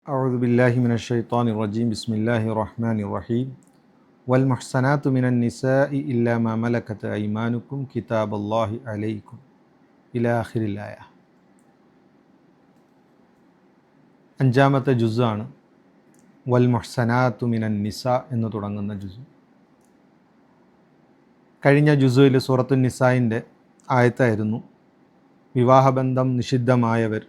أعوذ بالله من الشيطان الرجيم بسم الله الرحمن الرحيم والمحسنات من النساء إلا ما ملكت أيمانكم كتاب الله عليكم إلى آخر الآية. അഞ്ചാമത്തെ ജുസാണ് വൽ മുഹ്സനാത്തു മിനൻ നിസ എന്ന് തുടങ്ങുന്ന ജുസ്. കഴിഞ്ഞ ജുസുയിൽ സൂറത്തുൻ നിസായിൻ്റെ ആയത്തായിരുന്നു വിവാഹബന്ധം നിഷിദ്ധമായവർ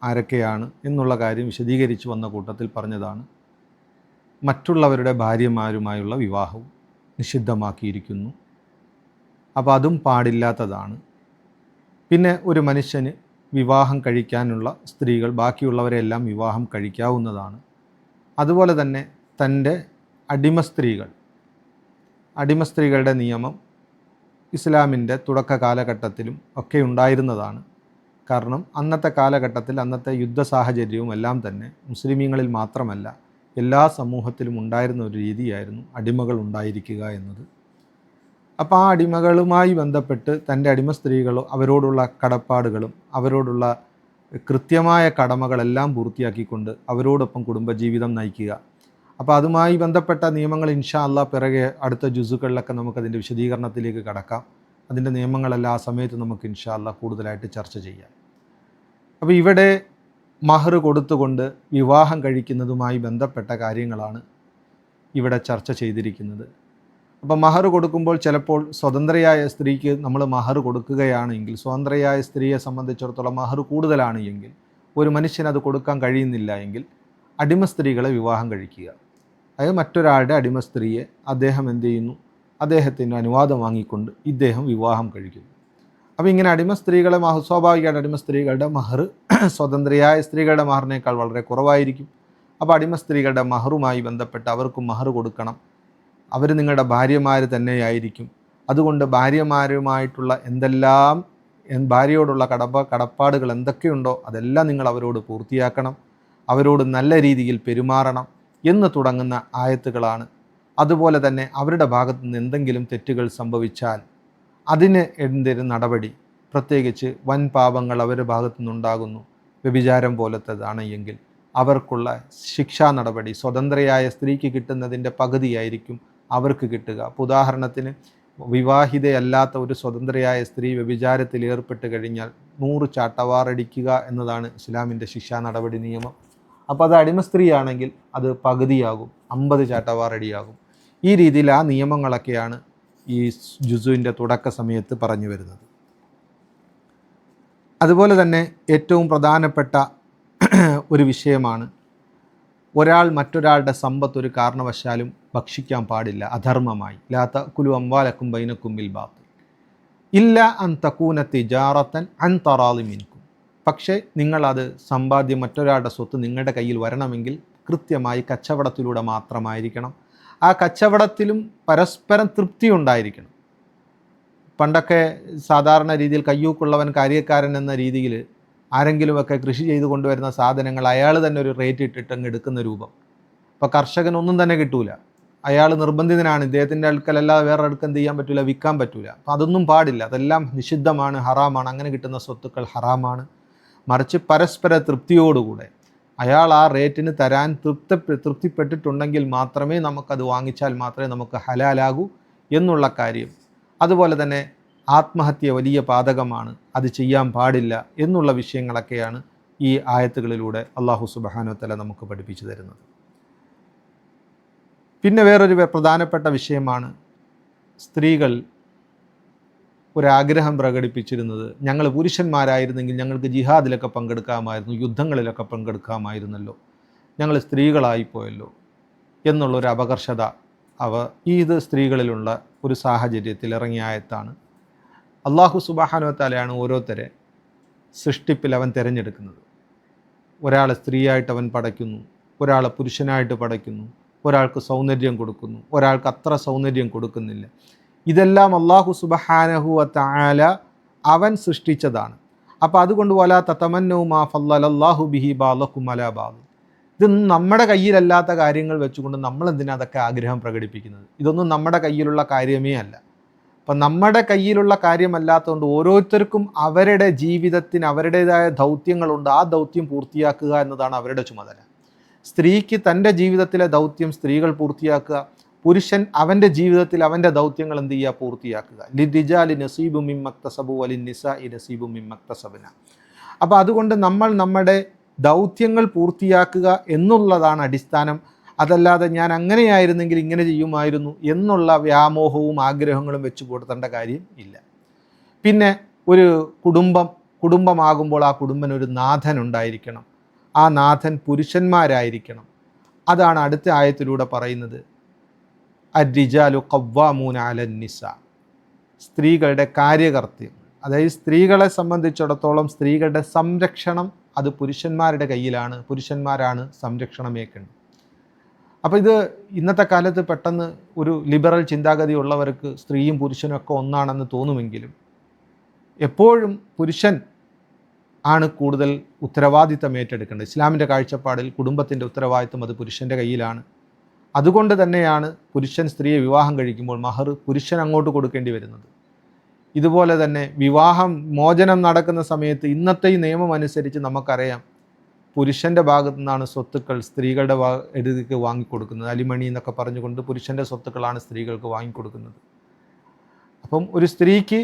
ആരൊക്കെയാണ് എന്നുള്ള കാര്യം വിശദീകരിച്ചു വന്ന കൂട്ടത്തിൽ പറഞ്ഞതാണ് മറ്റുള്ളവരുടെ ഭാര്യമാരുമായുള്ള വിവാഹവും നിഷിദ്ധമാക്കിയിരിക്കുന്നു. അപ്പോൾ അതും പാടില്ലാത്തതാണ്. പിന്നെ ഒരു മനുഷ്യന് വിവാഹം കഴിക്കാനുള്ള സ്ത്രീകൾ ബാക്കിയുള്ളവരെല്ലാം വിവാഹം കഴിക്കാവുന്നതാണ്. അതുപോലെ തന്നെ തൻ്റെ അടിമസ്ത്രീകളുടെ നിയമം ഇസ്ലാമിൻ്റെ തുടക്ക കാലഘട്ടത്തിലും ഒക്കെ ഉണ്ടായിരുന്നതാണ്. കാരണം അന്നത്തെ കാലഘട്ടത്തിൽ അന്നത്തെ യുദ്ധ സാഹചര്യവും എല്ലാം തന്നെ മുസ്ലിമീങ്ങളിൽ മാത്രമല്ല എല്ലാ സമൂഹത്തിലും ഉണ്ടായിരുന്ന ഒരു രീതിയായിരുന്നു അടിമകൾ ഉണ്ടായിരിക്കുക എന്നത്. അപ്പോൾ ആ അടിമകളുമായി ബന്ധപ്പെട്ട് തൻ്റെ അടിമ സ്ത്രീകളോ അവരോടുള്ള കടപ്പാടുകളും അവരോടുള്ള കൃത്യമായ കടമകളെല്ലാം പൂർത്തിയാക്കിക്കൊണ്ട് അവരോടൊപ്പം കുടുംബജീവിതം നയിക്കുക. അപ്പോൾ അതുമായി ബന്ധപ്പെട്ട നിയമങ്ങൾ ഇൻഷാ അല്ലാഹ് പിറകെ അടുത്ത ജുസുകളിലൊക്കെ നമുക്കതിൻ്റെ വിശദീകരണത്തിലേക്ക് കടക്കാം. അതിൻ്റെ നിയമങ്ങളെല്ലാം ആ സമയത്ത് നമുക്ക് ഇൻഷാ അല്ലാഹ് കൂടുതലായിട്ട് ചർച്ച ചെയ്യാം. അപ്പോൾ ഇവിടെ മഹർ കൊടുത്തുകൊണ്ട് വിവാഹം കഴിക്കുന്നതുമായി ബന്ധപ്പെട്ട കാര്യങ്ങളാണ് ഇവിടെ ചർച്ച ചെയ്തിരിക്കുന്നത്. അപ്പോൾ മഹർ കൊടുക്കുമ്പോൾ ചിലപ്പോൾ സ്വതന്ത്രയായ സ്ത്രീക്ക് നമ്മൾ മഹർ കൊടുക്കുകയാണെങ്കിൽ, സ്വതന്ത്രയായ സ്ത്രീയെ സംബന്ധിച്ചിടത്തോളം മഹർ കൂടുതലാണ് എങ്കിൽ, ഒരു മനുഷ്യനത് കൊടുക്കാൻ കഴിയുന്നില്ല എങ്കിൽ അടിമ സ്ത്രീകളെ വിവാഹം കഴിക്കുക. അതായത് മറ്റൊരാളുടെ അടിമ സ്ത്രീയെ അദ്ദേഹം എന്ത് ചെയ്യുന്നു, അദ്ദേഹത്തിൻ്റെ അനുവാദം വാങ്ങിക്കൊണ്ട് ഇദ്ദേഹം വിവാഹം കഴിക്കുന്നു. അപ്പോൾ ഇങ്ങനെ അടിമ സ്ത്രീകളെ സ്വാഭാവികമായിട്ട് അടിമ സ്ത്രീകളുടെ മഹർ സ്വതന്ത്രയായ സ്ത്രീകളുടെ മഹറിനേക്കാൾ വളരെ കുറവായിരിക്കും. അപ്പോൾ അടിമ സ്ത്രീകളുടെ മഹറുമായി ബന്ധപ്പെട്ട് അവർക്കും മഹർ കൊടുക്കണം. അവർ നിങ്ങളുടെ ഭാര്യമാർ തന്നെയായിരിക്കും. അതുകൊണ്ട് ഭാര്യമാരുമായിട്ടുള്ള ഭാര്യയോടുള്ള കടപ്പാടുകൾ എന്തൊക്കെയുണ്ടോ അതെല്ലാം നിങ്ങൾ അവരോട് പൂർത്തിയാക്കണം, അവരോട് നല്ല രീതിയിൽ പെരുമാറണം എന്ന് തുടങ്ങുന്ന ആയത്തുകളാണ്. അതുപോലെ തന്നെ അവരുടെ ഭാഗത്തു നിന്ന് എന്തെങ്കിലും തെറ്റുകൾ സംഭവിച്ചാൽ അതിന് എന്തൊരു നടപടി, പ്രത്യേകിച്ച് വൻ പാപങ്ങൾ അവരുടെ ഭാഗത്തു നിന്നുണ്ടാകുന്നു, വ്യഭിചാരം പോലത്തതാണ് എങ്കിൽ അവർക്കുള്ള ശിക്ഷാ നടപടി സ്വതന്ത്രയായ സ്ത്രീക്ക് കിട്ടുന്നതിൻ്റെ പകുതിയായിരിക്കും അവർക്ക് കിട്ടുക. അപ്പോൾ ഉദാഹരണത്തിന് വിവാഹിതയല്ലാത്ത ഒരു സ്വതന്ത്രയായ സ്ത്രീ വ്യഭിചാരത്തിൽ ഏർപ്പെട്ട് കഴിഞ്ഞാൽ 100 ചാട്ടവാറടിക്കുക എന്നതാണ് ഇസ്ലാമിൻ്റെ ശിക്ഷാ നടപടി നിയമം. അപ്പോൾ അത് അടിമ സ്ത്രീയാണെങ്കിൽ അത് പകുതിയാകും, 50 ചാട്ടവാറടിയാകും. ഈ രീതിയിൽ ആ നിയമങ്ങളൊക്കെയാണ് ഈ ജുസുവിൻ്റെ തുടക്ക സമയത്ത് പറഞ്ഞു വരുന്നത്. അതുപോലെ തന്നെ ഏറ്റവും പ്രധാനപ്പെട്ട ഒരു വിഷയമാണ് ഒരാൾ മറ്റൊരാളുടെ സമ്പത്ത് ഒരു കാരണവശാലും ഭക്ഷിക്കാൻ പാടില്ല അധർമ്മമായി. ലാ തഅകുലു അംവാലക്കും ബൈനക്കും ബിൽ ബാത്തിൽ ഇല്ല അൻ തകൂന തിജാറത്തൻ അൻ തറാളി മിൻകും. പക്ഷേ നിങ്ങളത് സമ്പാദ്യം മറ്റൊരാളുടെ സ്വത്ത് നിങ്ങളുടെ കയ്യിൽ വരണമെങ്കിൽ കൃത്യമായി കച്ചവടത്തിലൂടെ മാത്രമായിരിക്കണം. ആ കച്ചവടത്തിലും പരസ്പരം തൃപ്തി ഉണ്ടായിരിക്കണം. പണ്ടൊക്കെ സാധാരണ രീതിയിൽ കയ്യൂക്കുള്ളവൻ കാര്യക്കാരൻ എന്ന രീതിയിൽ ആരെങ്കിലുമൊക്കെ കൃഷി ചെയ്ത് കൊണ്ടുവരുന്ന സാധനങ്ങൾ അയാൾ തന്നെ ഒരു റേറ്റ് ഇട്ടിട്ട് അങ്ങ് എടുക്കുന്ന രൂപം. അപ്പോൾ കർഷകനൊന്നും തന്നെ കിട്ടൂല, അയാൾ നിർബന്ധിതനാണ്, ഇദ്ദേഹത്തിൻ്റെ അടുക്കലല്ലാതെ വേറെ അടുക്ക് എന്ത് ചെയ്യാൻ പറ്റില്ല, വിൽക്കാൻ പറ്റില്ല. അപ്പോൾ അതൊന്നും പാടില്ല, അതെല്ലാം നിഷിദ്ധമാണ്, ഹറാമാണ്. അങ്ങനെ കിട്ടുന്ന സ്വത്തുക്കൾ ഹറാമാണ്. മറിച്ച് പരസ്പര തൃപ്തിയോടുകൂടെ അയാൾ ആ റേറ്റിന് തരാൻ തൃപ്തിപ്പെട്ടിട്ടുണ്ടെങ്കിൽ മാത്രമേ നമുക്കത് വാങ്ങിച്ചാൽ മാത്രമേ നമുക്ക് ഹലാലാകൂ എന്നുള്ള കാര്യം. അതുപോലെ തന്നെ ആത്മഹത്യ വലിയ പാതകമാണ്, അത് ചെയ്യാൻ പാടില്ല എന്നുള്ള വിഷയങ്ങളൊക്കെയാണ് ഈ ആയത്തുകളിലൂടെ അല്ലാഹു സുബ്ഹാനഹു വ തആല നമുക്ക് പഠിപ്പിച്ചു തരുന്നത്. പിന്നെ വേറൊരു പ്രധാനപ്പെട്ട വിഷയമാണ് സ്ത്രീകൾ ഒരാഗ്രഹം പ്രകടിപ്പിച്ചിരുന്നത്, ഞങ്ങൾ പുരുഷന്മാരായിരുന്നെങ്കിൽ ഞങ്ങൾക്ക് ജിഹാദിലൊക്കെ പങ്കെടുക്കാമായിരുന്നു, യുദ്ധങ്ങളിലൊക്കെ പങ്കെടുക്കാമായിരുന്നല്ലോ, ഞങ്ങൾ സ്ത്രീകളായിപ്പോയല്ലോ എന്നുള്ളൊരു അപകർഷത ഇത് സ്ത്രീകളിലുള്ള ഒരു സാഹചര്യത്തിൽ ഇറങ്ങിയ ആയത്താണ്. അല്ലാഹു സുബ്ഹാനഹു വ തആലയാണ് ഓരോരുത്തരെ സൃഷ്ടിപ്പിൽ അവൻ തിരഞ്ഞെടുക്കുന്നത്. ഒരാളെ സ്ത്രീയായിട്ട് അവൻ പടയ്ക്കുന്നു, ഒരാളെ പുരുഷനായിട്ട് പടയ്ക്കുന്നു, ഒരാൾക്ക് സൗന്ദര്യം കൊടുക്കുന്നു, ഒരാൾക്ക് അത്ര സൗന്ദര്യം കൊടുക്കുന്നില്ല. ഇതെല്ലാം അല്ലാഹു സുബ്ഹാനഹു വ തആല അവൻ സൃഷ്ടിച്ചതാണ്. അപ്പോൾ അതുകൊണ്ട് വലാ തതമന്നൂ മാ ഫല്ലല്ലാഹു ബിഹി ബഅദകും അലാ ബഅദ്. ഇതൊന്നും നമ്മുടെ കയ്യിലല്ലാത്ത കാര്യങ്ങൾ വെച്ചുകൊണ്ട് നമ്മൾ എന്തിനാ അതൊക്കെ ആഗ്രഹം പ്രകടിപ്പിക്കുന്നത്? ഇതൊന്നും നമ്മുടെ കയ്യിലുള്ള കാര്യമേ അല്ല. അപ്പം നമ്മുടെ കയ്യിലുള്ള കാര്യമല്ലാത്തതുകൊണ്ട് ഓരോരുത്തർക്കും അവരുടെ ജീവിതത്തിന് അവരുടേതായ ദൗത്യങ്ങളുണ്ട്. ആ ദൗത്യം പൂർത്തിയാക്കുക എന്നതാണ് അവരുടെ ചുമതല. സ്ത്രീക്ക് തൻ്റെ ജീവിതത്തിലെ ദൗത്യം സ്ത്രീകൾ പൂർത്തിയാക്കുക, പുരുഷൻ അവൻ്റെ ജീവിതത്തിൽ അവൻ്റെ ദൗത്യങ്ങൾ എന്ത് ചെയ്യുക, പൂർത്തിയാക്കുക. ലിരിജാലി നസീബു മിമ്മക്തസബു വലിൻ നിസാഇ നസീബു മിമ്മക്തസബന. അപ്പോൾ അതുകൊണ്ട് നമ്മൾ നമ്മുടെ ദൗത്യങ്ങൾ പൂർത്തിയാക്കുക എന്നുള്ളതാണ് അടിസ്ഥാനം. അതല്ലാതെ ഞാൻ അങ്ങനെയായിരുന്നെങ്കിൽ ഇങ്ങനെ ചെയ്യുമായിരുന്നു എന്നുള്ള വ്യാമോഹവും ആഗ്രഹങ്ങളും വെച്ച് കൊടുത്തേണ്ട കാര്യം ഇല്ല. പിന്നെ ഒരു കുടുംബമാകുമ്പോൾ ആ കുടുംബന് ഒരു നാഥൻ ഉണ്ടായിരിക്കണം. ആ നാഥൻ പുരുഷന്മാരായിരിക്കണം. അതാണ് അടുത്ത ആയത്തിലൂടെ പറയുന്നത്, അർരിജാലു ഖവ്വാമൂന അലൻ നിസാ. സ്ത്രീകളുടെ കാര്യകർത്തൃം, അതായത് സ്ത്രീകളെ സംബന്ധിച്ചിടത്തോളം സ്ത്രീകളുടെ സംരക്ഷണം അത് പുരുഷന്മാരുടെ കയ്യിലാണ്. പുരുഷന്മാരാണ് സംരക്ഷണമേക്കേണ്ടത്. അപ്പോൾ ഇത് ഇന്നത്തെ കാലത്ത് പെട്ടെന്ന് ഒരു ലിബറൽ ചിന്താഗതി ഉള്ളവർക്ക് സ്ത്രീയും പുരുഷനും ഒക്കെ ഒന്നാണെന്ന് തോന്നുമെങ്കിലും എപ്പോഴും പുരുഷൻ ആണ് കൂടുതൽ ഉത്തരവാദിത്തം ഏറ്റെടുക്കേണ്ടത്. ഇസ്ലാമിൻ്റെ കാഴ്ചപ്പാടിൽ കുടുംബത്തിൻ്റെ ഉത്തരവാദിത്തം അത് പുരുഷൻ്റെ കയ്യിലാണ്. അതുകൊണ്ട് തന്നെയാണ് പുരുഷൻ സ്ത്രീയെ വിവാഹം കഴിക്കുമ്പോൾ മഹർ പുരുഷൻ അങ്ങോട്ട് കൊടുക്കേണ്ടി വരുന്നത്. ഇതുപോലെ തന്നെ വിവാഹം മോചനം നടക്കുന്ന സമയത്ത് ഇന്നത്തെ ഈ നിയമം അനുസരിച്ച് നമുക്കറിയാം പുരുഷൻ്റെ ഭാഗത്തു നിന്നാണ് സ്വത്തുക്കൾ സ്ത്രീകളുടെ എടുത്തേക്ക് വാങ്ങിക്കൊടുക്കുന്നത്. അലിമണി എന്നൊക്കെ പറഞ്ഞുകൊണ്ട് പുരുഷൻ്റെ സ്വത്തുക്കളാണ് സ്ത്രീകൾക്ക് വാങ്ങിക്കൊടുക്കുന്നത്. അപ്പം ഒരു സ്ത്രീക്ക്,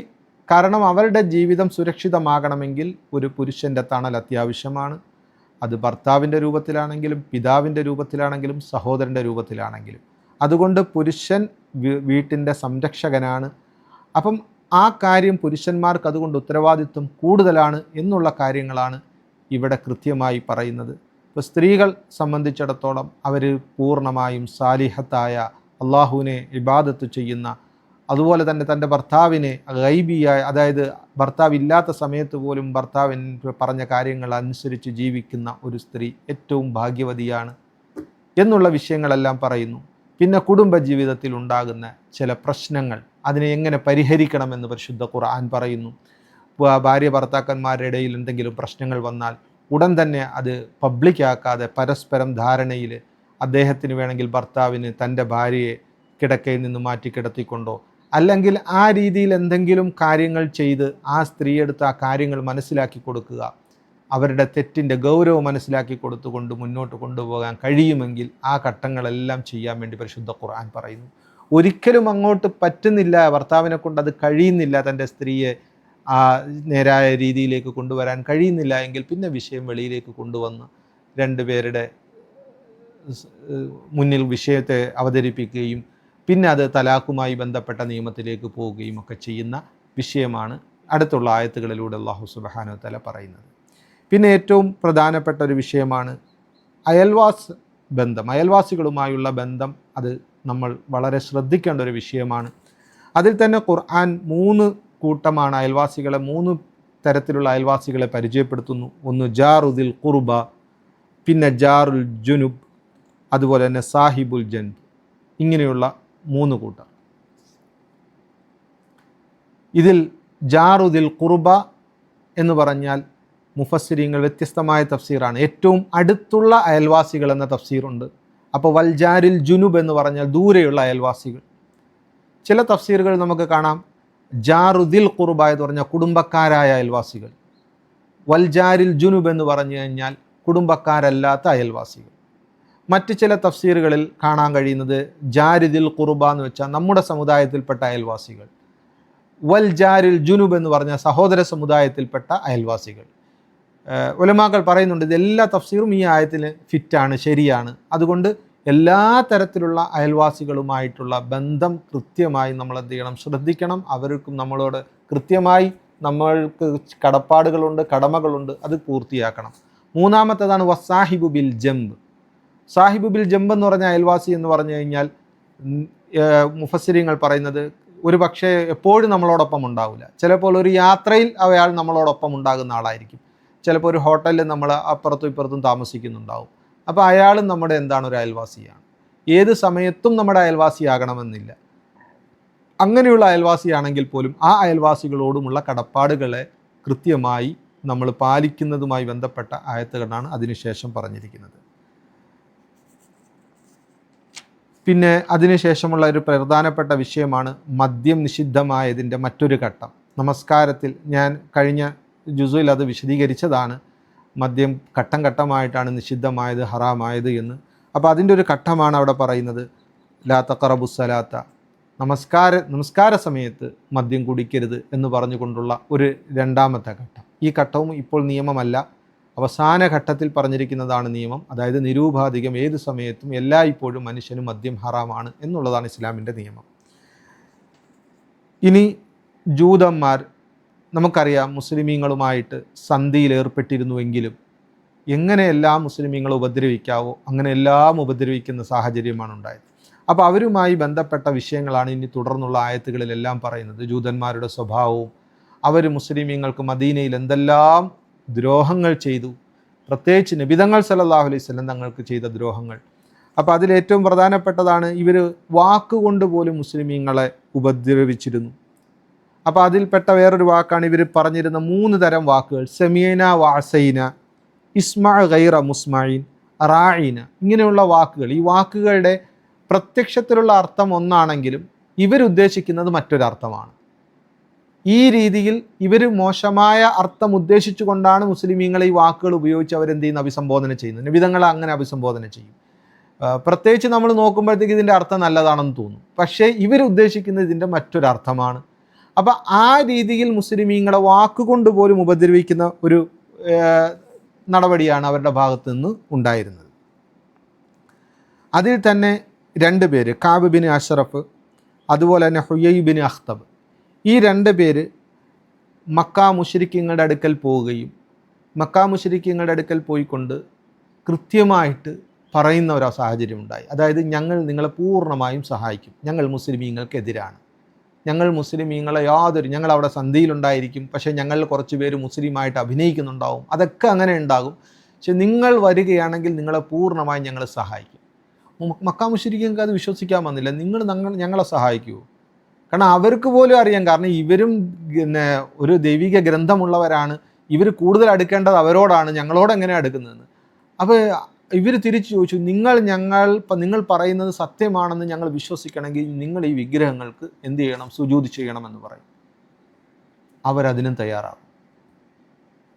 കാരണം അവരുടെ ജീവിതം സുരക്ഷിതമാകണമെങ്കിൽ ഒരു പുരുഷൻ്റെ തണൽ അത്യാവശ്യമാണ്. അത് ഭർത്താവിൻ്റെ രൂപത്തിലാണെങ്കിലും പിതാവിൻ്റെ രൂപത്തിലാണെങ്കിലും സഹോദരൻ്റെ രൂപത്തിലാണെങ്കിലും. അതുകൊണ്ട് പുരുഷൻ വീട്ടിൻ്റെ സംരക്ഷകനാണ്. അപ്പം ആ കാര്യം പുരുഷന്മാർക്ക് അതുകൊണ്ട് ഉത്തരവാദിത്വം കൂടുതലാണ് എന്നുള്ള കാര്യങ്ങളാണ് ഇവിടെ കൃത്യമായി പറയുന്നത്. ഇപ്പോൾ സ്ത്രീകൾ സംബന്ധിച്ചിടത്തോളം അവർ പൂർണ്ണമായും സാലിഹത്തായ അള്ളാഹുവിനെ ഇബാദത്ത് ചെയ്യുന്ന, അതുപോലെ തന്നെ തൻ്റെ ഭർത്താവിനെ ഗൈബിയായ, അതായത് ഭർത്താവില്ലാത്ത സമയത്ത് പോലും ഭർത്താവിന് പറഞ്ഞ കാര്യങ്ങൾ അനുസരിച്ച് ജീവിക്കുന്ന ഒരു സ്ത്രീ ഏറ്റവും ഭാഗ്യവതിയാണ് എന്നുള്ള വിഷയങ്ങളെല്ലാം പറയുന്നു. പിന്നെ കുടുംബജീവിതത്തിൽ ഉണ്ടാകുന്ന ചില പ്രശ്നങ്ങൾ അതിനെ എങ്ങനെ പരിഹരിക്കണമെന്ന് പരിശുദ്ധ ഖുർആൻ പറയുന്നു. ഭാര്യ ഭർത്താക്കന്മാരുടെ ഇടയിൽ എന്തെങ്കിലും പ്രശ്നങ്ങൾ വന്നാൽ ഉടൻ തന്നെ അത് പബ്ലിക്കാക്കാതെ പരസ്പരം ധാരണയിൽ അദ്ദേഹത്തിന് വേണമെങ്കിൽ ഭർത്താവിന് തൻ്റെ ഭാര്യയെ കിടക്കയിൽ നിന്ന് മാറ്റി കിടത്തിക്കൊണ്ടോ അല്ലെങ്കിൽ ആ രീതിയിൽ എന്തെങ്കിലും കാര്യങ്ങൾ ചെയ്ത് ആ സ്ത്രീയെടുത്ത് ആ കാര്യങ്ങൾ മനസ്സിലാക്കി കൊടുക്കുക, അവരുടെ തെറ്റിൻ്റെ ഗൗരവം മനസ്സിലാക്കി കൊടുത്തുകൊണ്ട് മുന്നോട്ട് കൊണ്ടുപോകാൻ കഴിയുമെങ്കിൽ ആ ഘട്ടങ്ങളെല്ലാം ചെയ്യാൻ വേണ്ടി പരിശുദ്ധ ഖുർആൻ പറയുന്നു. ഒരിക്കലും അങ്ങോട്ട് പറ്റുന്നില്ല, ഭർത്താവിനെ കൊണ്ട് അത് കഴിയുന്നില്ല, തൻ്റെ സ്ത്രീയെ ആ നേരായ രീതിയിലേക്ക് കൊണ്ടുവരാൻ കഴിയുന്നില്ല എങ്കിൽ പിന്നെ വിഷയം വെളിയിലേക്ക് കൊണ്ടുവന്ന് രണ്ടുപേരുടെ മുന്നിൽ വിഷയത്തെ അവതരിപ്പിക്കുകയും പിന്നെ അത് തലാഖുമായി ബന്ധപ്പെട്ട നിയമത്തിലേക്ക് പോവുകയും ഒക്കെ ചെയ്യുന്ന വിഷയമാണ് അടുത്തുള്ള ആയത്തുകളിലൂടെ അല്ലാഹു സുബ്ഹാനഹു വ തആല പറയുന്നത്. പിന്നെ ഏറ്റവും പ്രധാനപ്പെട്ട ഒരു വിഷയമാണ് ബന്ധം, അയൽവാസികളുമായുള്ള ബന്ധം. അത് നമ്മൾ വളരെ ശ്രദ്ധിക്കേണ്ട ഒരു വിഷയമാണ്. അതിൽ തന്നെ ഖുർആൻ 3 കൂട്ടമാണ് അയൽവാസികളെ, 3 തരത്തിലുള്ള അയൽവാസികളെ പരിചയപ്പെടുത്തുന്നു. ഒന്ന് ജാറുദിൽ ഖുർബ, പിന്നെ ജാറുൽ ജുനുബ്, അതുപോലെ തന്നെ സാഹിബുൽ ജൻബ്. ഇങ്ങനെയുള്ള 3 കൂട്ടർ. ഇതിൽ ജാറുദിൽ ഖുർബ എന്ന് പറഞ്ഞാൽ മുഫസ്സിരീങ്ങൾ വ്യത്യസ്തമായ തഫ്സീറാണ്. ഏറ്റവും അടുത്തുള്ള അയൽവാസികൾ എന്ന തഫ്സീറുണ്ട്. അപ്പോൾ വൽജാരിൽ ജുനുബ് എന്ന് പറഞ്ഞാൽ ദൂരെയുള്ള അയൽവാസികൾ. ചില തഫ്സീറുകൾ നമുക്ക് കാണാം ജാറുദിൽ ഖുർബ എന്ന് പറഞ്ഞാൽ കുടുംബക്കാരായ അയൽവാസികൾ, വൽജാരിൽ ജുനുബ് എന്ന് പറഞ്ഞു കഴിഞ്ഞാൽ കുടുംബക്കാരല്ലാത്ത അയൽവാസികൾ. മറ്റ് ചില തഫ്സീറുകളിൽ കാണാൻ കഴിയുന്നത് ജാരിദിൽ ഖുർബ എന്ന് വെച്ചാൽ നമ്മുടെ സമുദായത്തിൽപ്പെട്ട അയൽവാസികൾ, വൽജാരിൽ ജുനുബ് എന്ന് പറഞ്ഞാൽ സഹോദര സമുദായത്തിൽപ്പെട്ട അയൽവാസികൾ. ഉലമാക്കൾ പറയുന്നുണ്ട് ഇതെല്ലാ തഫ്സീറും ഈ ആയത്തിന് ഫിറ്റാണ്, ശരിയാണ്. അതുകൊണ്ട് എല്ലാ തരത്തിലുള്ള അയൽവാസികളുമായിട്ടുള്ള ബന്ധം കൃത്യമായി നമ്മൾ എന്ത് ചെയ്യണം, ശ്രദ്ധിക്കണം. അവർക്കും നമ്മളോട് കൃത്യമായി നമ്മൾക്ക് കടപ്പാടുകളുണ്ട്, കടമകളുണ്ട്, അത് പൂർത്തിയാക്കണം. 3-മത്തേതാണ് വസാഹിബു ബിൽ ജംബ്. സാഹിബു ബിൽ ജംബ് എന്ന് പറഞ്ഞ അയൽവാസി എന്ന് പറഞ്ഞു കഴിഞ്ഞാൽ മുഫസ്സിരീങ്ങൾ പറയുന്നത് ഒരു പക്ഷേ എപ്പോഴും നമ്മളോടൊപ്പം ഉണ്ടാവില്ല. ചിലപ്പോൾ ഒരു യാത്രയിൽ അയാൾ നമ്മളോടൊപ്പം ഉണ്ടാകുന്ന ആളായിരിക്കും. ചിലപ്പോൾ ഒരു ഹോട്ടലിൽ നമ്മൾ അപ്പുറത്തും ഇപ്പുറത്തും താമസിക്കുന്നുണ്ടാവും. അപ്പോൾ അയാളും നമ്മുടെ എന്താണ്, ഒരു അയൽവാസിയാണ്. ഏത് സമയത്തും നമ്മുടെ അയൽവാസിയാകണമെന്നില്ല. അങ്ങനെയുള്ള അയൽവാസിയാണെങ്കിൽ പോലും ആ അയൽവാസികളോടുമുള്ള കടപ്പാടുകളെ കൃത്യമായി നമ്മൾ പാലിക്കുന്നതുമായി ബന്ധപ്പെട്ട ആയത്തുകളാണ് അതിനുശേഷം പറഞ്ഞിരിക്കുന്നത്. പിന്നെ അതിനുശേഷമുള്ള ഒരു പ്രധാനപ്പെട്ട വിഷയമാണ് മദ്യം നിഷിദ്ധമായതിൻ്റെ മറ്റൊരു ഘട്ടം. നമസ്കാരത്തിൽ ഞാൻ കഴിഞ്ഞ ജുസുയിൽ അത് വിശദീകരിച്ചതാണ്. മദ്യം ഘട്ടം ഘട്ടമായിട്ടാണ് നിഷിദ്ധമായത്, ഹറാമായത് എന്ന്. അപ്പോൾ അതിൻ്റെ ഒരു ഘട്ടമാണ് അവിടെ പറയുന്നത്, ലാ തഖറബുസ്സലാത്ത, നമസ്കാര സമയത്ത് മദ്യം കുടിക്കരുത് എന്ന് പറഞ്ഞുകൊണ്ടുള്ള ഒരു രണ്ടാമത്തെ ഘട്ടം. ഈ ഘട്ടവും ഇപ്പോൾ നിയമമല്ല, അവസാന ഘട്ടത്തിൽ പറഞ്ഞിരിക്കുന്നതാണ് നിയമം. അതായത് നിരൂപാധികം ഏത് സമയത്തും എല്ലായ്പ്പോഴും മനുഷ്യന് മദ്യം ഹറാമാണ് എന്നുള്ളതാണ് ഇസ്ലാമിൻ്റെ നിയമം. ഇനി ജൂതന്മാർ, നമുക്കറിയാം, മുസ്ലിമീങ്ങളുമായിട്ട് സന്ധിയിൽ ഏർപ്പെട്ടിരുന്നുവെങ്കിലും എങ്ങനെയെല്ലാം മുസ്ലിമീങ്ങളെ ഉപദ്രവിക്കാവോ അങ്ങനെ എല്ലാം ഉപദ്രവിക്കുന്ന സാഹചര്യമാണ് ഉണ്ടായത്. അപ്പോൾ അവരുമായി ബന്ധപ്പെട്ട വിഷയങ്ങളാണ് ഇനി തുടർന്നുള്ള ആയത്തുകളിലെല്ലാം പറയുന്നത്. ജൂതന്മാരുടെ സ്വഭാവവും അവർ മുസ്ലിമീങ്ങൾക്ക് മദീനയിൽ എന്തെല്ലാം ദ്രോഹങ്ങൾ ചെയ്തു, പ്രത്യേകിച്ച് നബി തങ്ങൾ സല്ലല്ലാഹു അലൈഹി വസല്ലം തങ്ങൾക്ക് ചെയ്ത ദ്രോഹങ്ങൾ. അപ്പോൾ അതിലേറ്റവും പ്രധാനപ്പെട്ടതാണ് ഇവർ വാക്കുകൊണ്ട് പോലും മുസ്ലിമീങ്ങളെ ഉപദ്രവിച്ചിരുന്നു. അപ്പോൾ അതിൽപ്പെട്ട വേറൊരു വാക്കാണ് ഇവർ പറഞ്ഞിരുന്ന 3 തരം വാക്കുകൾ: സമീന വാസൈന, ഇസ്മഅ ഗൈറ മുസ്മഈൻ, റാഈന. ഇങ്ങനെയുള്ള വാക്കുകൾ, ഈ വാക്കുകളുടെ പ്രത്യക്ഷത്തിലുള്ള അർത്ഥം ഒന്നാണെങ്കിലും ഇവരുദ്ദേശിക്കുന്നത് മറ്റൊരർത്ഥമാണ്. ഈ രീതിയിൽ ഇവർ മോശമായ അർത്ഥം ഉദ്ദേശിച്ചു കൊണ്ടാണ് മുസ്ലിമീങ്ങളെ ഈ വാക്കുകൾ ഉപയോഗിച്ച് അവരെന്ത് ചെയ്യുന്ന അഭിസംബോധന ചെയ്യുന്നത്. നബിതങ്ങളെ അങ്ങനെ അഭിസംബോധന ചെയ്യും. പ്രത്യേകിച്ച് നമ്മൾ നോക്കുമ്പോഴത്തേക്ക് ഇതിൻ്റെ അർത്ഥം നല്ലതാണെന്ന് തോന്നും, പക്ഷേ ഇവരുദ്ദേശിക്കുന്നത് ഇതിൻ്റെ മറ്റൊരർത്ഥമാണ്. അപ്പോൾ ആ രീതിയിൽ മുസ്ലിമീങ്ങളെ വാക്കുകൊണ്ട് പോലും ഉപദ്രവിക്കുന്ന ഒരു നടപടിയാണ് അവരുടെ ഭാഗത്തു നിന്ന് ഉണ്ടായിരുന്നത്. അതിൽ തന്നെ 2 പേര്, കാബ് ബിൻ അഷ്റഫ് അതുപോലെ തന്നെ ഹുയൈ ബിൻ അഖ്തബ്, ഈ 2 പേര് മക്ക മുശ്രിക്കീങ്ങളുടെ അടുക്കൽ പോവുകയും മക്ക മുശ്രിക്കീങ്ങളുടെ അടുക്കൽ പോയിക്കൊണ്ട് കൃത്യമായിട്ട് പറയുന്ന ഒരു സാഹചര്യം ഉണ്ടായി. അതായത്, ഞങ്ങൾ നിങ്ങളെ പൂർണ്ണമായും സഹായിക്കും, ഞങ്ങൾ മുസ്ലിമീങ്ങൾക്കെതിരാണ്, ഞങ്ങൾ മുസ്ലിമീങ്ങളെ ഞങ്ങൾ അവിടെ സന്ധിയിലുണ്ടായിരിക്കും, പക്ഷേ ഞങ്ങൾ കുറച്ച് പേര് മുസ്ലിമായിട്ട് അഭിനയിക്കുന്നുണ്ടാവും, അതൊക്കെ അങ്ങനെ ഉണ്ടാകും, പക്ഷെ നിങ്ങൾ വരികയാണെങ്കിൽ നിങ്ങളെ പൂർണ്ണമായും ഞങ്ങൾ സഹായിക്കും. മക്ക മുശ്രിക്കീങ്ങൾക്ക് അത് വിശ്വസിക്കാൻ വന്നില്ല. നിങ്ങൾ ഞങ്ങളെ സഹായിക്കുമോ? കാരണം അവർക്ക് പോലും അറിയാം, കാരണം ഇവരും ഒരു ദൈവിക ഗ്രന്ഥമുള്ളവരാണ്, ഇവർ കൂടുതൽ അടുക്കേണ്ടത് അവരോടാണ്, ഞങ്ങളോട് എങ്ങനെയാണ് അടുക്കുന്നതെന്ന്. അപ്പോൾ ഇവർ തിരിച്ചു ചോദിച്ചു, നിങ്ങൾ പറയുന്നത് സത്യമാണെന്ന് ഞങ്ങൾ വിശ്വസിക്കണമെങ്കിൽ നിങ്ങൾ ഈ വിഗ്രഹങ്ങൾക്ക് എന്ത് ചെയ്യണം? സുജൂദ് ചെയ്യണമെന്ന് പറയും. അവരതിനും തയ്യാറാവും.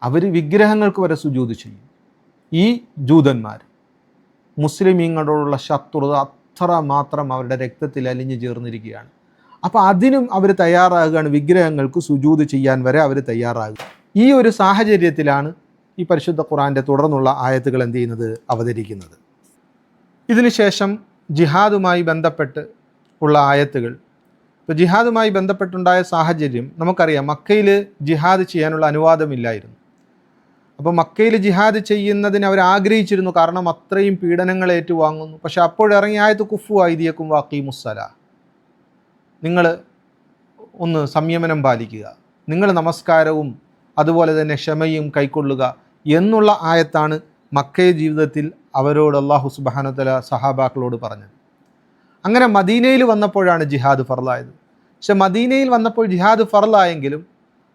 അവർ വിഗ്രഹങ്ങൾക്ക് വരെ സുജൂദ് ചെയ്യും. ഈ ജൂതന്മാർ മുസ്ലിമീങ്ങളോടുള്ള ശത്രുത അത്ര മാത്രം അവരുടെ രക്തത്തിൽ അലിഞ്ഞു ചേർന്നിരിക്കുകയാണ്. അപ്പോൾ അതിനും അവർ തയ്യാറാകുകയാണ്, വിഗ്രഹങ്ങൾക്ക് സുജൂദ് ചെയ്യാൻ വരെ അവർ തയ്യാറാകുക. ഈ ഒരു സാഹചര്യത്തിലാണ് ഈ പരിശുദ്ധ ഖുർആൻ്റെ തുടർന്നുള്ള ആയത്തുകൾ എന്ത് ചെയ്യുന്നത്? അവതരിക്കുന്നത്. ഇതിനുശേഷം ജിഹാദുമായി ബന്ധപ്പെട്ട് ഉള്ള ആയത്തുകൾ. ഇപ്പോൾ ജിഹാദുമായി ബന്ധപ്പെട്ടുണ്ടായ സാഹചര്യം നമുക്കറിയാം. മക്കയിൽ ജിഹാദ് ചെയ്യാനുള്ള അനുവാദമില്ലായിരുന്നു. അപ്പോൾ മക്കയിൽ ജിഹാദ് ചെയ്യുന്നതിന് അവർ ആഗ്രഹിച്ചിരുന്നു, കാരണം അത്രയും പീഡനങ്ങൾ ഏറ്റുവാങ്ങുന്നു. പക്ഷെ അപ്പോഴിറങ്ങിയ ആയത്ത് കുഫു ഐദിയക്കും വാഖീമുസ്സലാ, നിങ്ങൾ ഒന്ന് സംയമനം പാലിക്കുക, നിങ്ങൾ നമസ്കാരവും അതുപോലെ തന്നെ ക്ഷമയും കൈക്കൊള്ളുക എന്നുള്ള ആയത്താണ് മക്കയ ജീവിതത്തിൽ അവരോട് അല്ലാഹു സുബ്ഹാനഹു വ തആല സഹാബാക്കളോട് പറഞ്ഞത്. അങ്ങനെ മദീനയിൽ വന്നപ്പോഴാണ് ജിഹാദ് ഫർളായത്. പക്ഷെ മദീനയിൽ വന്നപ്പോൾ ജിഹാദ് ഫർളായെങ്കിലും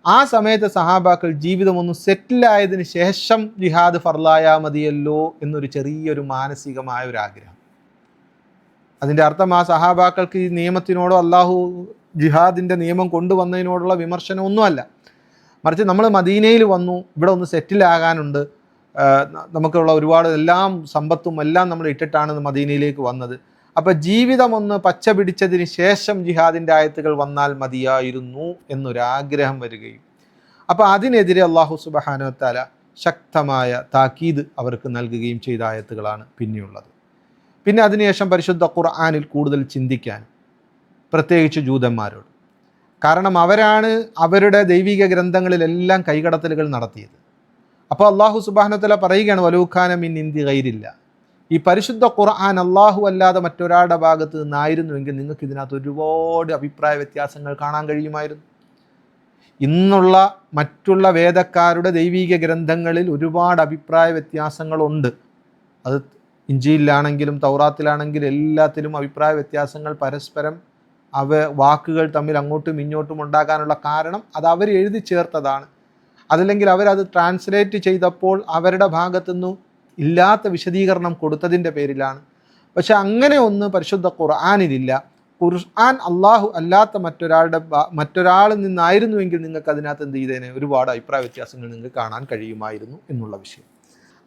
ആ സമയത്ത് സഹാബാക്കൾ ജീവിതം ഒന്ന് സെറ്റിലായതിന് ശേഷം ജിഹാദ് ഫർളായാൽ മതിയല്ലോ എന്നൊരു ചെറിയൊരു മാനസികമായ ഒരു ആഗ്രഹം. അതിൻ്റെ അർത്ഥം ആ സഹാബാക്കൾക്ക് ഈ നിയമത്തിനോടോ അല്ലാഹു ജിഹാദിൻ്റെ നിയമം കൊണ്ടുവന്നതിനോടുള്ള വിമർശനമൊന്നുമല്ല. മറിച്ച് നമ്മൾ മദീനയിൽ വന്നു, ഇവിടെ ഒന്ന് സെറ്റിലാകാനുണ്ട്, നമുക്കുള്ള ഒരുപാട് എല്ലാം സമ്പത്തും എല്ലാം നമ്മൾ ഇട്ടിട്ടാണ് മദീനയിലേക്ക് വന്നത്. അപ്പോൾ ജീവിതം ഒന്ന് പച്ച പിടിച്ചതിന് ശേഷം ജിഹാദിൻ്റെ ആയത്തുകൾ വന്നാൽ മതിയായിരുന്നു എന്നൊരാഗ്രഹം വരികയും, അപ്പോൾ അതിനെതിരെ അല്ലാഹു സുബ്ഹാനഹു വ തആല ശക്തമായ താക്കീത് അവർക്ക് നൽകുകയും ചെയ്ത ആയത്തുകളാണ് പിന്നെയുള്ളത്. പിന്നെ അതിനുശേഷം പരിശുദ്ധ ഖുർആനിൽ കൂടുതൽ ചിന്തിക്കാൻ, പ്രത്യേകിച്ച് ജൂതന്മാരോട്. കാരണം അവരാണ് അവരുടെ ദൈവിക ഗ്രന്ഥങ്ങളിലെല്ലാം കൈകടത്തലുകൾ നടത്തിയത്. അപ്പോൾ അല്ലാഹു സുബ്ഹാനഹു വ തആല പറയുകയാണ്, വലൗകാന മിൻ ഇൻദി ഗൈരില്ല, ഈ പരിശുദ്ധ ഖുർആൻ അല്ലാഹു അല്ലാതെ മറ്റൊരാളുടെ ഭാഗത്ത് നിന്നായിരുന്നുവെങ്കിൽ നിങ്ങൾക്ക് ഇതിനകത്ത് ഒരുപാട് അഭിപ്രായ വ്യത്യാസങ്ങൾ കാണാൻ കഴിയുമായിരുന്നു. ഇന്നുള്ള മറ്റുള്ള വേദക്കാരുടെ ദൈവിക ഗ്രന്ഥങ്ങളിൽ ഒരുപാട് അഭിപ്രായ വ്യത്യാസങ്ങളുണ്ട്. അത് ഇഞ്ചീലിലാണെങ്കിലും തൗറാത്തിലാണെങ്കിലും എല്ലാത്തിലും അഭിപ്രായ വ്യത്യാസങ്ങൾ പരസ്പരം വാക്കുകൾ തമ്മിൽ അങ്ങോട്ടും ഇങ്ങോട്ടും ഉണ്ടാകാനുള്ള കാരണം അത് അവർ എഴുതി ചേർത്തതാണ്. അതല്ലെങ്കിൽ അവരത് ട്രാൻസ്ലേറ്റ് ചെയ്തപ്പോൾ അവരുടെ ഭാഗത്തുനിന്ന് ഇല്ലാത്ത വിശദീകരണം കൊടുത്തതിൻ്റെ പേരിലാണ്. പക്ഷെ അങ്ങനെ ഒന്ന് പരിശുദ്ധ ഖുർആനിലില്ല. ഖുർആൻ അള്ളാഹു അല്ലാത്ത മറ്റൊരാളിൽ നിന്നായിരുന്നുവെങ്കിൽ നിങ്ങൾക്ക് അതിനകത്ത് എന്ത് ചെയ്തേനെ ഒരുപാട് അഭിപ്രായ വ്യത്യാസങ്ങൾ നിങ്ങൾക്ക് കാണാൻ കഴിയുമായിരുന്നു എന്നുള്ള വിഷയം.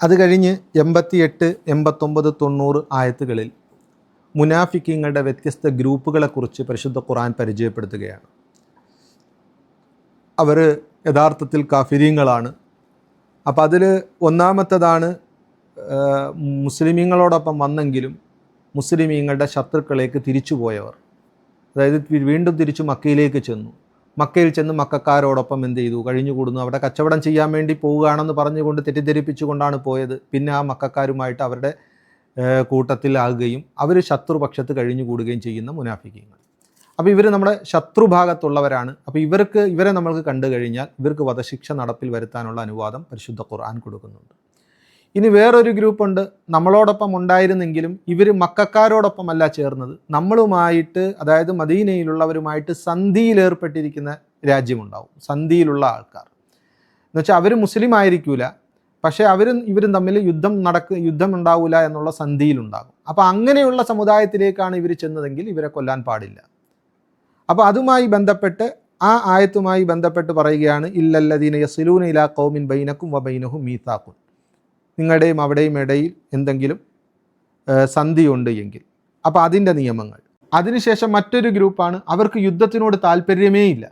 അത് കഴിഞ്ഞ് 88, 89, 90 ആയത്തുകളിൽ മുനാഫിക്കീങ്ങളുടെ വ്യത്യസ്ത ഗ്രൂപ്പുകളെക്കുറിച്ച് പരിശുദ്ധ ഖുർആൻ പരിചയപ്പെടുത്തുകയാണ്. അവർ യഥാർത്ഥത്തിൽ കാഫിരീങ്ങളാണ്. അപ്പോൾ അതിൽ ഒന്നാമത്തേതാണ് മുസ്ലിമീങ്ങളോടൊപ്പം വന്നെങ്കിലും മുസ്ലിമീങ്ങളുടെ ശത്രുക്കളേക്ക് തിരിച്ചുപോയവർ. അതായത് വീണ്ടും തിരിച്ചു മക്കയിലേക്ക് ചെന്നു. മക്കയിൽ ചെന്ന് മക്കാരോടൊപ്പം എന്ത് ചെയ്തു, കഴിഞ്ഞുകൂടുന്നു. അവിടെ കച്ചവടം ചെയ്യാൻ വേണ്ടി പോവുകയാണെന്ന് പറഞ്ഞുകൊണ്ട് തെറ്റിദ്ധരിപ്പിച്ചുകൊണ്ടാണ് പോയത്. പിന്നെ ആ മക്കാരുമായിട്ട് അവരുടെ കൂട്ടത്തിലാകുകയും അവർ ശത്രുപക്ഷത്ത് കഴിഞ്ഞുകൂടുകയും ചെയ്യുന്ന മുനാഫിക്കീങ്ങൾ. അപ്പോൾ ഇവർ നമ്മുടെ ശത്രുഭാഗത്തുള്ളവരാണ്. അപ്പോൾ ഇവരെ നമ്മൾക്ക് കണ്ടു കഴിഞ്ഞാൽ ഇവർക്ക് വധശിക്ഷ നടപ്പിൽ വരുത്താനുള്ള അനുവാദം പരിശുദ്ധ ഖുർആൻ കൊടുക്കുന്നുണ്ട്. ഇനി വേറൊരു ഗ്രൂപ്പുണ്ട്, നമ്മളോടൊപ്പം ഉണ്ടായിരുന്നെങ്കിലും ഇവർ മക്കാരോടൊപ്പമല്ല ചേർന്നത്, നമ്മളുമായിട്ട്, അതായത് മദീനയിലുള്ളവരുമായിട്ട് സന്ധിയിലേർപ്പെട്ടിരിക്കുന്ന രാജ്യമുണ്ടാവും. സന്ധിയിലുള്ള ആൾക്കാർ എന്നുവെച്ചാൽ അവർ മുസ്ലിം ആയിരിക്കൂല, പക്ഷേ ഇവരും തമ്മിൽ യുദ്ധം ഉണ്ടാവില്ല എന്നുള്ള സന്ധിയിലുണ്ടാകും. അപ്പോൾ അങ്ങനെയുള്ള സമുദായത്തിലേക്കാണ് ഇവർ ചെന്നതെങ്കിൽ ഇവരെ കൊല്ലാൻ പാടില്ല. അപ്പോൾ അതുമായി ബന്ധപ്പെട്ട് ആ ആയത്തുമായി ബന്ധപ്പെട്ട് പറയുകയാണ്, ഇല്ലല്ലദീന യസിലൂന ഇലാ ഖൗമിൻ ബൈനക്കും വബൈനഹും മീസാഖുൻ, നിങ്ങളുടെയും അവിടെയും ഇടയിൽ എന്തെങ്കിലും സന്ധിയുണ്ട് എങ്കിൽ. അപ്പോൾ അതിൻ്റെ നിയമങ്ങൾ. അതിനുശേഷം മറ്റൊരു ഗ്രൂപ്പാണ്, അവർക്ക് യുദ്ധത്തിനോട് താല്പര്യമേ ഇല്ല.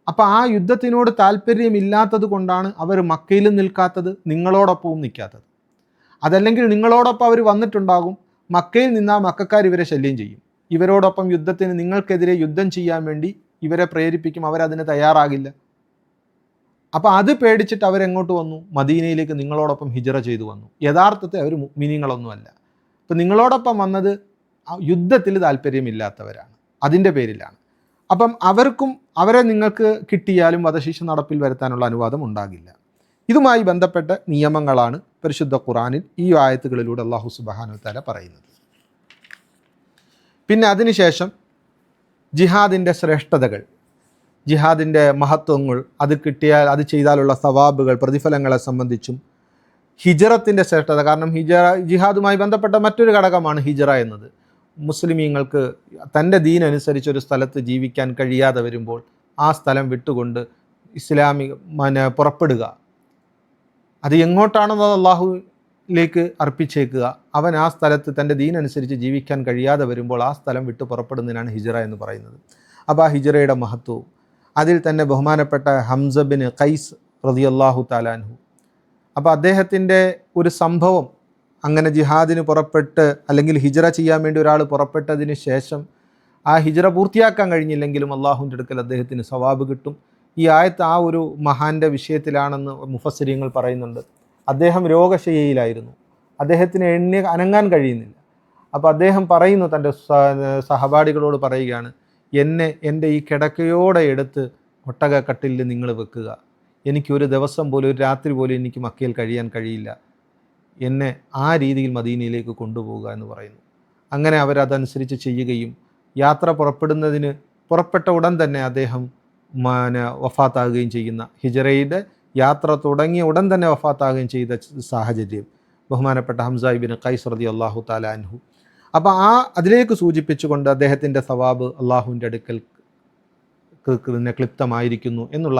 അപ്പോൾ ആ യുദ്ധത്തിനോട് താല്പര്യമില്ലാത്തത് കൊണ്ടാണ് അവർ മക്കയിലും നിൽക്കാത്തത്, നിങ്ങളോടൊപ്പവും നിൽക്കാത്തത്. അതല്ലെങ്കിൽ നിങ്ങളോടൊപ്പം അവർ വന്നിട്ടുണ്ടാകും, മക്കയിൽ നിന്നാൽ മക്കാർ ഇവരെ ശല്യം ചെയ്യും. ഇവരോടൊപ്പം നിങ്ങൾക്കെതിരെ യുദ്ധം ചെയ്യാൻ വേണ്ടി ഇവരെ പ്രേരിപ്പിക്കും, അവരതിന് തയ്യാറാകില്ല. അപ്പോൾ അത് പേടിച്ചിട്ട് അവരെങ്ങോട്ട് വന്നു, മദീനയിലേക്ക് നിങ്ങളോടൊപ്പം ഹിജറ ചെയ്തു വന്നു. യഥാർത്ഥത്തിൽ അവർ മുഅ്മിനീങ്ങളൊന്നുമല്ല. അപ്പോൾ നിങ്ങളോടൊപ്പം വന്നത് യുദ്ധത്തിൽ താല്പര്യമില്ലാത്തവരാണ്, അതിൻ്റെ പേരിലാണ്. അപ്പം അവരെ നിങ്ങൾക്ക് കിട്ടിയാലും വധശിക്ഷ നടപ്പിൽ വരുത്താനുള്ള അനുവാദം ഉണ്ടാകില്ല. ഇതുമായി ബന്ധപ്പെട്ട നിയമങ്ങളാണ് പരിശുദ്ധ ഖുർആനിൽ ഈ ആയത്തുകളിലൂടെ അല്ലാഹു സുബ്ഹാനഹു വ തആല പറയുന്നത്. പിന്നെ അതിനുശേഷം ജിഹാദിൻ്റെ ശ്രേഷ്ഠതകൾ, ജിഹാദിൻ്റെ മഹത്വങ്ങൾ, അത് കിട്ടിയാൽ അത് ചെയ്താലുള്ള സവാബുകൾ, പ്രതിഫലങ്ങളെ സംബന്ധിച്ചും ഹിജറത്തിൻ്റെ ശ്രേഷ്ഠത. കാരണം ജിഹാദുമായി ബന്ധപ്പെട്ട മറ്റൊരു ഘടകമാണ് ഹിജറ എന്നത്. മുസ്ലിമീങ്ങൾക്ക് തൻ്റെ ദീനനുസരിച്ചൊരു സ്ഥലത്ത് ജീവിക്കാൻ കഴിയാതെ വരുമ്പോൾ ആ സ്ഥലം വിട്ടുകൊണ്ട് പുറപ്പെടുക. അത് എങ്ങോട്ടാണെന്നത് അള്ളാഹുലേക്ക് അർപ്പിച്ചേക്കുക. അവൻ ആ സ്ഥലത്ത് തൻ്റെ ദീനനുസരിച്ച് ജീവിക്കാൻ കഴിയാതെ വരുമ്പോൾ ആ സ്ഥലം വിട്ട് പുറപ്പെടുന്നതിനാണ് ഹിജറ എന്ന് പറയുന്നത്. അപ്പോൾ ആ ഹിജറയുടെ മഹത്വവും, അതിൽ തന്നെ ബഹുമാനപ്പെട്ട ഹംസ ബിൻ ഖൈസ് റളിയല്ലാഹു തആല അൻഹു, അപ്പോൾ അദ്ദേഹത്തിൻ്റെ ഒരു സംഭവം, അങ്ങനെ ജിഹാദിന് പുറപ്പെട്ട് അല്ലെങ്കിൽ ഹിജറ ചെയ്യാൻ വേണ്ടി ഒരാൾ പുറപ്പെട്ടതിന് ശേഷം ആ ഹിജറ പൂർത്തിയാക്കാൻ കഴിഞ്ഞില്ലെങ്കിലും അള്ളാഹുവിൻ്റെ അടുക്കൽ അദ്ദേഹത്തിന് സവാബ് കിട്ടും. ഈ ആയത്ത് ആ ഒരു മഹാൻ്റെ വിഷയത്തിലാണെന്ന് മുഫസ്സിരീങ്ങൾ പറയുന്നുണ്ട്. അദ്ദേഹം രോഗശയ്യയിലായിരുന്നു, അദ്ദേഹത്തിന് അനങ്ങാൻ കഴിയുന്നില്ല. അപ്പോൾ അദ്ദേഹം പറയുന്നു, തൻ്റെ സഹപാഠികളോട് പറയുകയാണ്, എൻ്റെ ഈ കിടക്കയോടെ എടുത്ത് ഒട്ടകക്കട്ടിലിൽ നിങ്ങൾ വെക്കുക, എനിക്കൊരു ദിവസം പോലും ഒരു രാത്രി പോലും എനിക്ക് മക്കയിൽ കഴിയാൻ കഴിയില്ല, എന്നെ ആ രീതിയിൽ മദീനയിലേക്ക് കൊണ്ടുപോകുക എന്ന് പറയുന്നു. അങ്ങനെ അവരതനുസരിച്ച് ചെയ്യുകയും യാത്ര പുറപ്പെട്ട ഉടൻ തന്നെ അദ്ദേഹം വഫാത്താകുകയും ചെയ്യുന്ന, ഹിജറയുടെ യാത്ര തുടങ്ങിയ ഉടൻ തന്നെ വഫാത്താകുകയും ചെയ്ത സാഹചര്യം ബഹുമാനപ്പെട്ട ഹംസ ഇബ്നു ഖൈസ് റളിയല്ലാഹു തആല അൻഹു. അപ്പോൾ അതിലേക്ക് സൂചിപ്പിച്ചുകൊണ്ട് അദ്ദേഹത്തിൻ്റെ സവാബ് അള്ളാഹുവിൻ്റെ അടുക്കൽ ക്ലിപ്തമായിരിക്കുന്നു എന്നുള്ള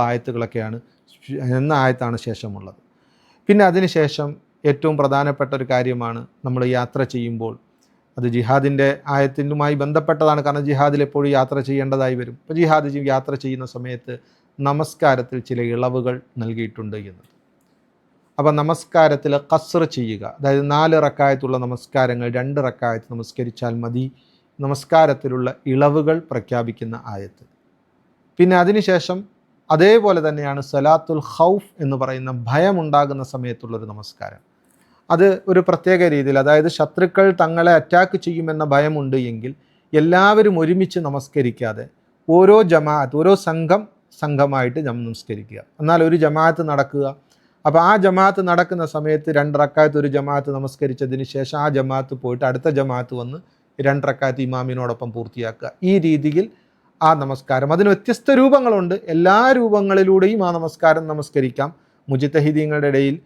ആയത്താണ് ശേഷമുള്ളത്. പിന്നെ അതിനുശേഷം ഏറ്റവും പ്രധാനപ്പെട്ട ഒരു കാര്യമാണ്, നമ്മൾ യാത്ര ചെയ്യുമ്പോൾ, അത് ജിഹാദിൻ്റെ ആയത്തിനുമായി ബന്ധപ്പെട്ടതാണ്. കാരണം ജിഹാദിൽ എപ്പോഴും യാത്ര ചെയ്യേണ്ടതായി വരും. അപ്പോൾ യാത്ര ചെയ്യുന്ന സമയത്ത് നമസ്കാരത്തിൽ ചില ഇളവുകൾ നൽകിയിട്ടുണ്ട് എന്നത്. അപ്പോൾ നമസ്കാരത്തിൽ ഖസ്ർ ചെയ്യുക, അതായത് 4 റക്അത്തുള്ള നമസ്കാരങ്ങൾ 2 റക്അത്ത് നമസ്കരിച്ചാൽ മതി, നമസ്കാരത്തിലുള്ള ഇളവുകൾ പ്രഖ്യാപിക്കുന്ന ആയത്ത്. പിന്നെ അതിനുശേഷം അതേപോലെ തന്നെയാണ് സലാത്തുൽ ഖൗഫ് എന്ന് പറയുന്ന ഭയമുണ്ടാകുന്ന സമയത്തുള്ളൊരു നമസ്കാരം. അത് ഒരു പ്രത്യേക രീതിയിൽ, അതായത് ശത്രുക്കൾ തങ്ങളെ അറ്റാക്ക് ചെയ്യുമെന്ന ഭയമുണ്ട് എങ്കിൽ എല്ലാവരും ഒരുമിച്ച് നമസ്കരിക്കാതെ ഓരോ സംഘമായിട്ട് നമസ്കരിക്കുക. എന്നാൽ ഒരു ജമാഅത്ത് നടക്കുക. അപ്പോൾ ആ ജമാഅത്ത് നടക്കുന്ന സമയത്ത് 2 റക്അത്ത് ഒരു ജമാഅത്ത് നമസ്കരിച്ചതിന് ശേഷം ആ ജമാഅത്ത് പോയിട്ട് അടുത്ത ജമാഅത്ത് വന്ന് 2 റക്അത്ത് ഇമാമിനോടൊപ്പം പൂർത്തിയാക്കുക. ഈ രീതിയിൽ ആ നമസ്കാരം, അതിന് വ്യത്യസ്ത രൂപങ്ങളുണ്ട്. എല്ലാ രൂപങ്ങളിലൂടെയും ആ നമസ്കാരം നമസ്കരിക്കാം. മുജ്തഹിദീങ്ങളുടെ ഇടയിൽ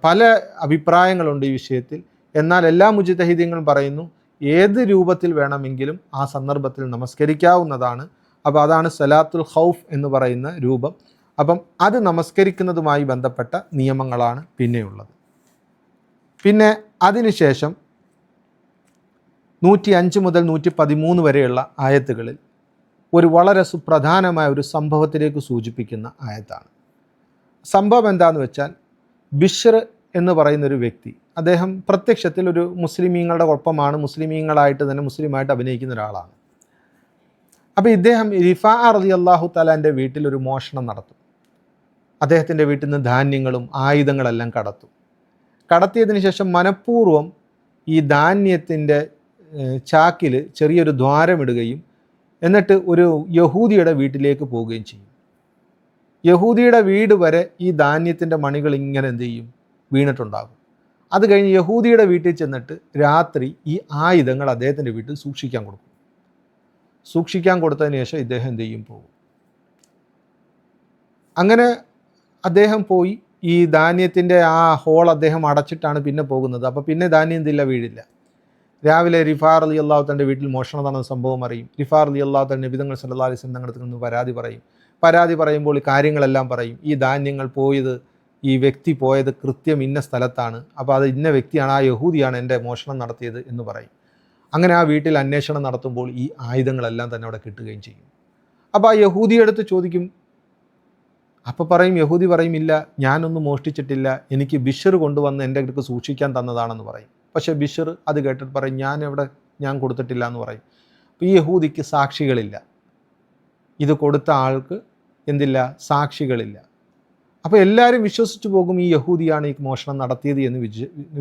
പല അഭിപ്രായങ്ങളുണ്ട് ഈ വിഷയത്തിൽ. എന്നാൽ എല്ലാ മുജ്തഹിദീങ്ങളും പറയുന്നു ഏത് രൂപത്തിൽ വേണമെങ്കിലും ആ സന്ദർഭത്തിൽ നമസ്കരിക്കാവുന്നതാണ്. അപ്പോൾ അതാണ് സലാത്തുൽ ഖൗഫ് എന്ന് പറയുന്ന രൂപം. അപ്പം അത് നമസ്കരിക്കുന്നതുമായി ബന്ധപ്പെട്ട നിയമങ്ങളാണ് പിന്നെയുള്ളത്. പിന്നെ അതിനുശേഷം 105 മുതൽ 113 വരെയുള്ള ആയത്തുകളിൽ ഒരു വളരെ സുപ്രധാനമായ ഒരു സംഭവത്തിലേക്ക് സൂചിപ്പിക്കുന്ന ആയത്താണ്. സംഭവം എന്താണെന്ന് വെച്ചാൽ, ബിശ്ർ എന്ന് പറയുന്നൊരു വ്യക്തി, അദ്ദേഹം പ്രത്യക്ഷത്തിൽ ഒരു മുസ്ലിമീങ്ങളുടെ ഒപ്പമാണ്, മുസ്ലിമീങ്ങളായിട്ട് തന്നെ മുസ്ലിമായിട്ട് അഭിനയിക്കുന്ന ഒരാളാണ്. അപ്പോൾ ഇദ്ദേഹം റിഫാ റളിയല്ലാഹു തആലാൻ്റെ വീട്ടിൽ ഒരു മോഷണം നടത്തും. അദ്ദേഹത്തിൻ്റെ വീട്ടിൽ നിന്ന് ധാന്യങ്ങളും ആയുധങ്ങളെല്ലാം കടത്തിയതിന് ശേഷം മനഃപൂർവ്വം ഈ ധാന്യത്തിൻ്റെ ചാക്കിൽ ചെറിയൊരു ദ്വാരമിടുകയും എന്നിട്ട് ഒരു യഹൂദിയുടെ വീട്ടിലേക്ക് പോവുകയും ചെയ്യും. യഹൂദിയുടെ വീട് വരെ ഈ ധാന്യത്തിൻ്റെ മണികൾ ഇങ്ങനെ എന്ത് ചെയ്യും, വീണിട്ടുണ്ടാകും. അത് കഴിഞ്ഞ് യഹൂദിയുടെ വീട്ടിൽ ചെന്നിട്ട് രാത്രി ഈ ആയുധങ്ങൾ അദ്ദേഹത്തിൻ്റെ വീട്ടിൽ സൂക്ഷിക്കാൻ കൊടുത്തതിന് ശേഷം ഇദ്ദേഹം എന്ത് ചെയ്യും, പോകും. അങ്ങനെ അദ്ദേഹം പോയി ഈ ധാന്യത്തിൻ്റെ ആ ഹോൾ അദ്ദേഹം അടച്ചിട്ടാണ് പിന്നെ പോകുന്നത്. അപ്പോൾ പിന്നെ ധാന്യം എന്തില്ല, വീഴില്ല. രാവിലെ റിഫാ റളിയല്ലാഹു തൻ്റെ വീട്ടിൽ മോഷണം നടന്ന സംഭവം അറിയും. റിഫാ റളിയല്ലാഹു തൻ്റെ നബി തങ്ങൾ സല്ലല്ലാഹു അലൈഹി വസല്ലം തങ്ങളുടെ നിന്ന് പരാതി പറയുമ്പോൾ ഈ കാര്യങ്ങളെല്ലാം പറയും. ഈ ധാന്യങ്ങൾ പോയത്, ഈ വ്യക്തി പോയത് കൃത്യം ഇന്ന സ്ഥലത്താണ്, അപ്പോൾ അത് ഇന്ന വ്യക്തിയാണ്, ആ യഹൂദിയാണ് എൻ്റെ മോഷണം നടത്തിയത് എന്ന് പറയും. അങ്ങനെ ആ വീട്ടിൽ അന്വേഷണം നടത്തുമ്പോൾ ഈ ആയുധങ്ങളെല്ലാം തന്നെ അവിടെ കിട്ടുകയും ചെയ്യും. അപ്പോൾ ആ യഹൂദിയെടുത്ത് ചോദിക്കും. അപ്പോൾ യഹൂദി പറയും, ഇല്ല, ഞാനൊന്നും മോഷ്ടിച്ചിട്ടില്ല, എനിക്ക് ബിശ്ർ കൊണ്ടുവന്ന് എൻ്റെ അടുത്ത് സൂക്ഷിക്കാൻ തന്നതാണെന്ന് പറയും. പക്ഷേ ബിശ്ർ അത് കേട്ടിട്ട് പറയും, ഞാൻ കൊടുത്തിട്ടില്ല എന്ന് പറയും. അപ്പോൾ ഈ യഹൂദിക്ക് സാക്ഷികളില്ല, ഇത് കൊടുത്ത ആൾക്ക് എന്തില്ല, സാക്ഷികളില്ല. അപ്പോൾ എല്ലാവരും വിശ്വസിച്ചു പോകും ഈ യഹൂദിയാണ് ഈ മോഷണം നടത്തിയത് എന്ന്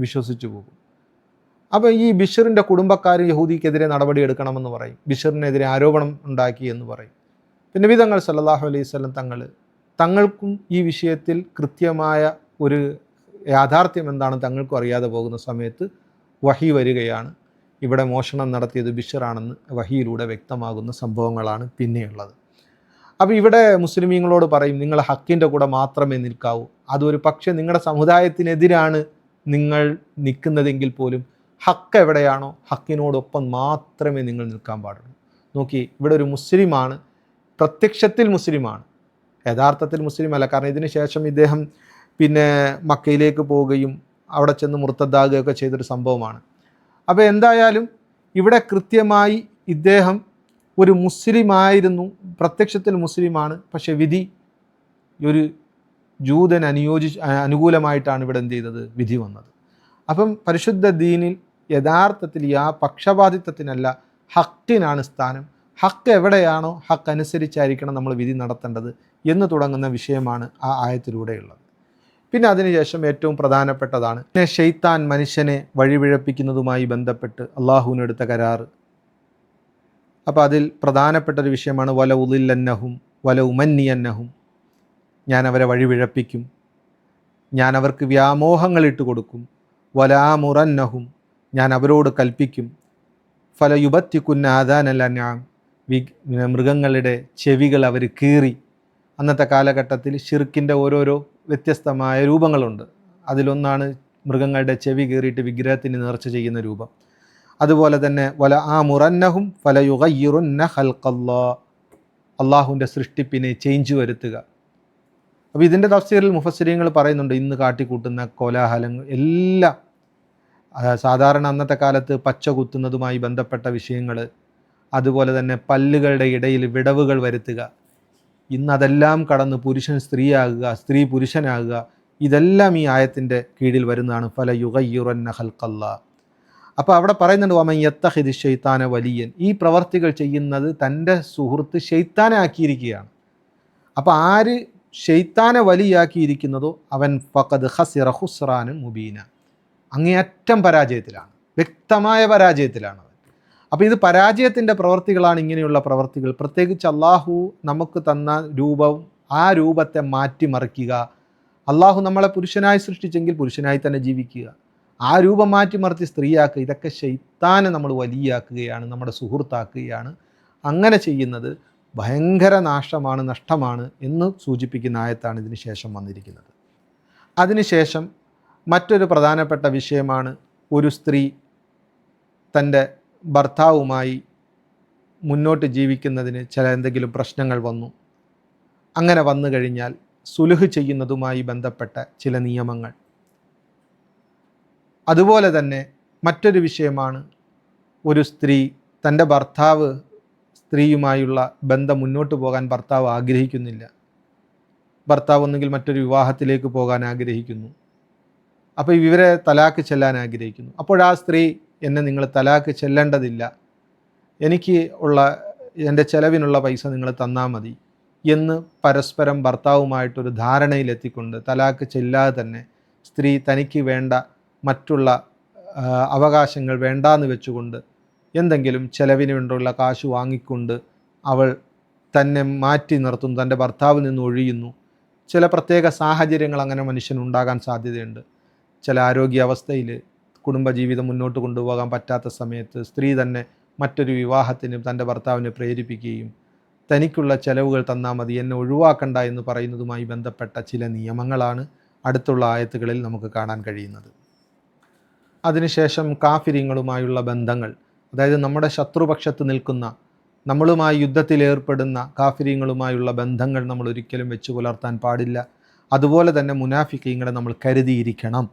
വിശ്വസിച്ചു പോകും. അപ്പോൾ ഈ ബിശ്റിൻ്റെ കുടുംബക്കാർ യഹൂദിക്കെതിരെ നടപടിയെടുക്കണമെന്ന് പറയും, ബിശ്റിനെതിരെ ആരോപണം ഉണ്ടാക്കി എന്ന് പറയും. പിന്നെ നബി തങ്ങൾ സല്ലല്ലാഹു അലൈഹി വസല്ലം തങ്ങൾക്കും ഈ വിഷയത്തിൽ കൃത്യമായ ഒരു യാഥാർത്ഥ്യം എന്താണ് തങ്ങൾക്കും അറിയാതെ പോകുന്ന സമയത്ത് വഹി വരികയാണ്. ഇവിടെ മോഷണം നടത്തിയത് ബിശ്റാണെന്ന് വഹിയിലൂടെ വ്യക്തമാകുന്ന സംഭവങ്ങളാണ് പിന്നെയുള്ളത്. അപ്പോൾ ഇവിടെ മുസ്ലിമീങ്ങളോട് പറയും, നിങ്ങൾ ഹക്കിൻ്റെ കൂടെ മാത്രമേ നിൽക്കാവൂ. അതൊരു പക്ഷേ നിങ്ങളുടെ സമുദായത്തിനെതിരാണ് നിങ്ങൾ നിൽക്കുന്നതെങ്കിൽ പോലും ഹക്ക് എവിടെയാണോ ഹക്കിനോടൊപ്പം മാത്രമേ നിങ്ങൾ നിൽക്കാൻ പാടുള്ളൂ. നോക്കി, ഇവിടെ ഒരു മുസ്ലിമാണ്, പ്രത്യക്ഷത്തിൽ മുസ്ലിമാണ്, യഥാർത്ഥത്തിൽ മുസ്ലിം അല്ല. കാരണം ഇതിന് ശേഷം ഇദ്ദേഹം പിന്നെ മക്കയിലേക്ക് പോവുകയും അവിടെ ചെന്ന് മുർത്തദ്ദാകുകയൊക്കെ ചെയ്തൊരു സംഭവമാണ്. അപ്പോൾ എന്തായാലും ഇവിടെ കൃത്യമായി ഇദ്ദേഹം ഒരു മുസ്ലിമായിരുന്നു, പ്രത്യക്ഷത്തിൽ മുസ്ലിമാണ്, പക്ഷേ വിധി ഒരു ജൂതൻ അനുകൂലമായിട്ടാണ് ഇവിടെ എന്ത് ചെയ്തത്, വിധി വന്നത്. അപ്പം പരിശുദ്ധ ദീനിൽ യഥാർത്ഥത്തിൽ ആ പക്ഷപാതിത്വത്തിനല്ല, ഹക്കിനാണ് സ്ഥാനം. ഹക്ക് എവിടെയാണോ ഹക്ക് അനുസരിച്ചായിരിക്കണം നമ്മൾ വിധി നടത്തേണ്ടത് എന്ന് തുടങ്ങുന്ന വിഷയമാണ് ആ ആയത്തിലൂടെയുള്ളത്. പിന്നെ അതിനുശേഷം ഏറ്റവും പ്രധാനപ്പെട്ടതാണ് ശൈത്താൻ മനുഷ്യനെ വഴിപിഴപ്പിക്കുന്നതുമായി ബന്ധപ്പെട്ട് അള്ളാഹുവിനെടുത്ത കരാറ്. അപ്പോൾ അതിൽ പ്രധാനപ്പെട്ടൊരു വിഷയമാണ് വല ഉദില്ലന്നഹും വല ഉമന്നിയന്നഹും, ഞാൻ അവരെ വഴിപിഴപ്പിക്കും, ഞാൻ അവർക്ക് വ്യാമോഹങ്ങളിട്ട് കൊടുക്കും, വലാമുറന്നഹും, ഞാൻ അവരോട് കൽപ്പിക്കും, ഫല യുബത്തിക്കുന്ന ആദാനല്ലനാം, മൃഗങ്ങളുടെ ചെവികൾ അവർ കീറി. അന്നത്തെ കാലഘട്ടത്തിൽ ഷിർക്കിൻ്റെ ഓരോരോ വ്യത്യസ്തമായ രൂപങ്ങളുണ്ട്. അതിലൊന്നാണ് മൃഗങ്ങളുടെ ചെവി കീറിയിട്ട് വിഗ്രഹത്തിന് നേർച്ച ചെയ്യുന്ന രൂപം. അതുപോലെ തന്നെ വല ആ മുറന്നഹും ഫല യുഗയ്യിറുന്ന ഖൽഖല്ലാ, അള്ളാഹുവിൻ്റെ സൃഷ്ടിപ്പിനെ ചേഞ്ച് വരുത്തുക. അപ്പോൾ ഇതിൻ്റെ തഫ്സീറിൽ മുഫസ്സിരീങ്ങൾ പറയുന്നുണ്ട്, ഇന്ന് കാട്ടിക്കൂട്ടുന്ന കോലാഹലങ്ങൾ എല്ലാം സാധാരണ അന്നത്തെ കാലത്ത് പച്ച കുത്തുന്നതുമായി ബന്ധപ്പെട്ട വിഷയങ്ങൾ, അതുപോലെ തന്നെ പല്ലുകളുടെ ഇടയിൽ വിടവുകൾ വരുത്തുക, ഇന്നതെല്ലാം കടന്ന് പുരുഷൻ സ്ത്രീയാകുക, സ്ത്രീ പുരുഷനാകുക, ഇതെല്ലാം ഈ ആയത്തിൻ്റെ കീഴിൽ വരുന്നതാണ്. ഫല യുഗയ്യിറുന്ന ഖൽഖല്ലാ. അപ്പോൾ അവിടെ പറയുന്നുണ്ട് വമൻ യത്തഖിദി ശൈത്താന വലിയൻ, ഈ പ്രവർത്തികൾ ചെയ്യുന്നത് തൻ്റെ സുഹൃത്ത് ശൈത്താനെ ആക്കിയിരിക്കുകയാണ്. അപ്പോൾ ആര് ശൈത്താനെ വലിയാക്കിയിരിക്കുന്നതോ അവൻ ഫഖദ് ഖസിറ ഖുസ്റാനൻ മുബീന, അങ്ങേയറ്റം പരാജയത്തിലാണ്, വ്യക്തമായ പരാജയത്തിലാണ്. അപ്പോൾ ഇത് പരാജയത്തിൻ്റെ പ്രവർത്തികളാണ് ഇങ്ങനെയുള്ള പ്രവർത്തികൾ. പ്രത്യേകിച്ച് അള്ളാഹു നമുക്ക് തന്ന രൂപം, ആ രൂപത്തെ മാറ്റിമറിക്കുക. അള്ളാഹു നമ്മളെ പുരുഷനായി സൃഷ്ടിച്ചെങ്കിൽ പുരുഷനായി തന്നെ ജീവിക്കുക, ആ രൂപം മാറ്റിമറിച്ച് സ്ത്രീയാക്കുക. ഇതൊക്കെ ശൈത്താനെ നമ്മൾ വലിയാക്കുകയാണ്, നമ്മുടെ സുഹൃത്താക്കുകയാണ്. അങ്ങനെ ചെയ്യുന്നത് ഭയങ്കര നാശമാണ്, നഷ്ടമാണ് എന്ന് സൂചിപ്പിക്കുന്ന ആയത്താണ് ഇതിന് ശേഷം വന്നിരിക്കുന്നത്. അതിനുശേഷം മറ്റൊരു പ്രധാനപ്പെട്ട വിഷയമാണ് ഒരു സ്ത്രീ തൻ്റെ ഭർത്താവുമായി മുന്നോട്ട് ജീവിക്കുന്നതിന് എന്തെങ്കിലും പ്രശ്നങ്ങൾ വന്നു. അങ്ങനെ വന്നു കഴിഞ്ഞാൽ സുലുഹ് ചെയ്യുന്നതുമായി ബന്ധപ്പെട്ട ചില നിയമങ്ങൾ. അതുപോലെ തന്നെ മറ്റൊരു വിഷയമാണ് ഒരു സ്ത്രീ തൻ്റെ സ്ത്രീയുമായുള്ള ബന്ധം മുന്നോട്ട് പോകാൻ ഭർത്താവ് ആഗ്രഹിക്കുന്നില്ല. ഭർത്താവ് ഒന്നുകിൽ മറ്റൊരു വിവാഹത്തിലേക്ക് പോകാൻ ആഗ്രഹിക്കുന്നു. അപ്പോൾ ഇവരെ തലാക്ക് ചെല്ലാൻ ആഗ്രഹിക്കുന്നു. അപ്പോഴാ സ്ത്രീ എന്നെ നിങ്ങൾ തലാക്ക് ചെല്ലേണ്ടതില്ല, എനിക്ക് എൻ്റെ ചെലവിനുള്ള പൈസ നിങ്ങൾ തന്നാൽ മതി എന്ന് പരസ്പരം ഭർത്താവുമായിട്ടൊരു ധാരണയിലെത്തിക്കൊണ്ട് തലാക്ക് ചെല്ലാതെ തന്നെ സ്ത്രീ തനിക്ക് വേണ്ട മറ്റുള്ള അവകാശങ്ങൾ വേണ്ടാന്ന് വെച്ചുകൊണ്ട് എന്തെങ്കിലും ചെലവിന് വേണ്ടിയുള്ള കാശ് വാങ്ങിക്കൊണ്ട് അവൾ തന്നെ മാറ്റി നിർത്തുന്നു, തൻ്റെ ഭർത്താവിൽ നിന്ന് ഒഴിയുന്നു. ചില പ്രത്യേക സാഹചര്യങ്ങൾ അങ്ങനെ മനുഷ്യനുണ്ടാകാൻ സാധ്യതയുണ്ട്. ചില ആരോഗ്യാവസ്ഥയിൽ കുടുംബജീവിതം മുന്നോട്ട് കൊണ്ടുപോകാൻ പറ്റാത്ത സമയത്ത് സ്ത്രീ തന്നെ മറ്റൊരു വിവാഹത്തിന് തൻ്റെ ഭർത്താവിനെ പ്രേരിപ്പിക്കുകയും തനിക്കുള്ള ചെലവുകൾ തന്നാൽ മതി, എന്നെ ഒഴിവാക്കണ്ട എന്ന് പറയുന്നതുമായി ബന്ധപ്പെട്ട ചില നിയമങ്ങളാണ് അടുത്തുള്ള ആയത്തുകളിൽ നമുക്ക് കാണാൻ കഴിയുന്നത്. അതിനുശേഷം കാഫിര്യങ്ങളുമായുള്ള ബന്ധങ്ങൾ, അതായത് നമ്മുടെ ശത്രുപക്ഷത്ത് നിൽക്കുന്ന, നമ്മളുമായി യുദ്ധത്തിലേർപ്പെടുന്ന കാഫിര്യങ്ങളുമായുള്ള ബന്ധങ്ങൾ നമ്മൾ ഒരിക്കലും വെച്ച് പുലർത്താൻ പാടില്ല. അതുപോലെ തന്നെ മുനാഫിക്കീങ്ങളെ നമ്മൾ കരുതിയിരിക്കണം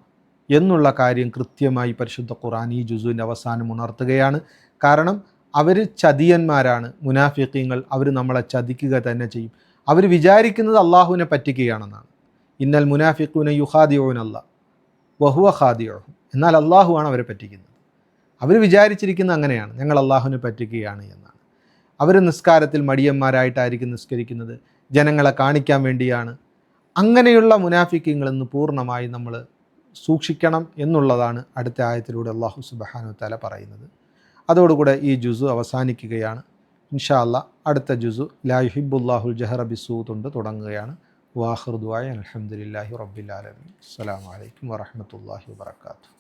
എന്നുള്ള കാര്യം കൃത്യമായി പരിശുദ്ധ ഖുർആൻ ഈ ജുസുവിൻ്റെ അവസാനം ഉണർത്തുകയാണ്. കാരണം അവർ ചതിയന്മാരാണ്. മുനാഫിക്കീങ്ങൾ അവർ നമ്മളെ ചതിക്കുക തന്നെ ചെയ്യും. അവർ വിചാരിക്കുന്നത് അള്ളാഹുവിനെ പറ്റിക്കുകയാണെന്നാണ്. ഇന്നൽ മുനാഫിഖൂന യുഖാദിഊന അല്ലാഹ് വഹുവ ഖാദിഉഹും, എന്നാൽ അള്ളാഹുവാണ് അവരെ പറ്റിക്കുന്നത്. അവർ വിചാരിച്ചിരിക്കുന്നത് അങ്ങനെയാണ്, ഞങ്ങൾ അള്ളാഹുവിനെ പറ്റിക്കുകയാണ് എന്നാണ്. അവർ നിസ്കാരത്തിൽ മടിയന്മാരായിട്ടായിരിക്കും നിസ്കരിക്കുന്നത്, ജനങ്ങളെ കാണിക്കാൻ വേണ്ടിയാണ്. അങ്ങനെയുള്ള മുനാഫിക്കീങ്ങളിൽ നിന്ന് പൂർണ്ണമായി നമ്മൾ സൂക്ഷിക്കണം എന്നുള്ളതാണ് അടുത്ത ആയത്തിലൂടെ അല്ലാഹു സുബ്ഹാനഹു വ തആല പറയുന്നത്. അതോടുകൂടെ ഈ ജുസു അവസാനിക്കുകയാണ്. ഇൻഷാ അല്ലാഹ് അടുത്ത ജുസു ലാ യുഹിബ്ബുല്ലാഹുൽ ജഹറ ബിസ്സൂ കൊണ്ട് തുടങ്ങുകയാണ്. വാഖിറു ദുആ അൽഹംദുലില്ലാഹി റബ്ബിൽ ആലമീൻ. അസ്സലാമു അലൈക്കും വറഹ്മത്തുള്ളാഹി വബറകാതുഹു.